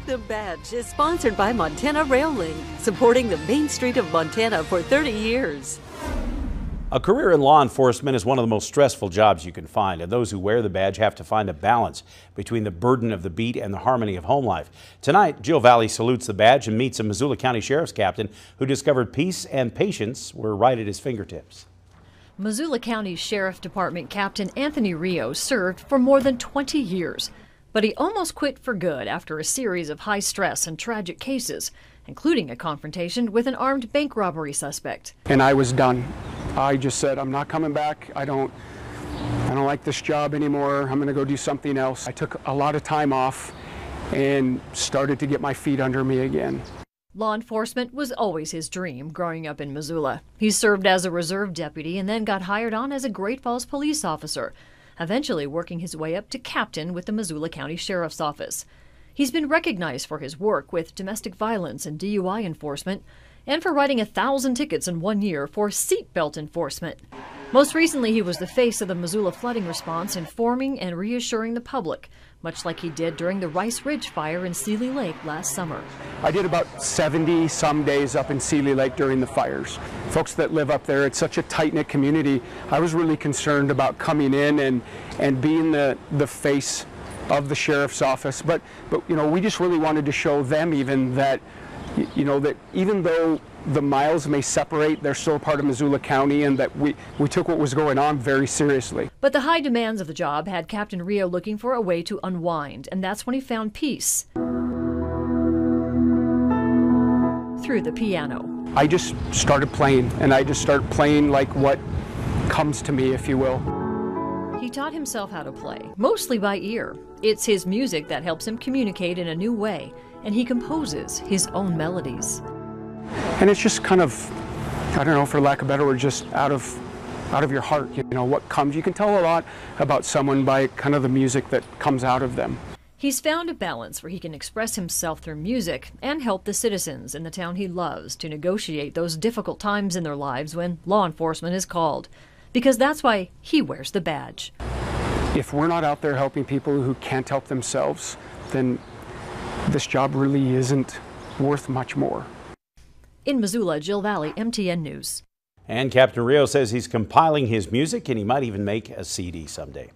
The Badge is sponsored by Montana Rail Link, supporting the Main Street of Montana for 30 years. A career in law enforcement is one of the most stressful jobs you can find, and those who wear the badge have to find a balance between the burden of the beat and the harmony of home life. Tonight, Jill Valley salutes the badge and meets a Missoula County Sheriff's captain who discovered peace and patience were right at his fingertips. Missoula County Sheriff Department Captain Anthony Rio served for more than 20 years, but he almost quit for good after a series of high-stress and tragic cases, including a confrontation with an armed bank robbery suspect. And I was done. I just said, I'm not coming back. I don't like this job anymore. I'm going to go do something else. I took a lot of time off and started to get my feet under me again. Law enforcement was always his dream growing up in Missoula. He served as a reserve deputy and then got hired on as a Great Falls police officer, eventually working his way up to captain with the Missoula County Sheriff's Office. He's been recognized for his work with domestic violence and DUI enforcement, and for writing 1,000 tickets in 1 year for seatbelt enforcement. Most recently, he was the face of the Missoula flooding response, informing and reassuring the public, much like he did during the Rice Ridge fire in Seeley Lake last summer. I did about 70 some days up in Seeley Lake during the fires. Folks that live up there, it's such a tight-knit community. I was really concerned about coming in and being the face of the sheriff's office, but you know, we just really wanted to show them even that, you know, that even though the miles may separate, they're still a part of Missoula County, and that we took what was going on very seriously. But the high demands of the job had Captain Rio looking for a way to unwind, and that's when he found peace through the piano. I just started playing, and I just started playing like what comes to me, if you will. He taught himself how to play, mostly by ear. It's his music that helps him communicate in a new way, and he composes his own melodies. And it's just kind of, I don't know, for lack of a better word, just out of your heart, you know, what comes. You can tell a lot about someone by kind of the music that comes out of them. He's found a balance where he can express himself through music and help the citizens in the town he loves to negotiate those difficult times in their lives when law enforcement is called. Because that's why he wears the badge. If we're not out there helping people who can't help themselves, then this job really isn't worth much more. In Missoula, Jill Valley, MTN News. And Captain Rio says he's compiling his music and he might even make a CD someday.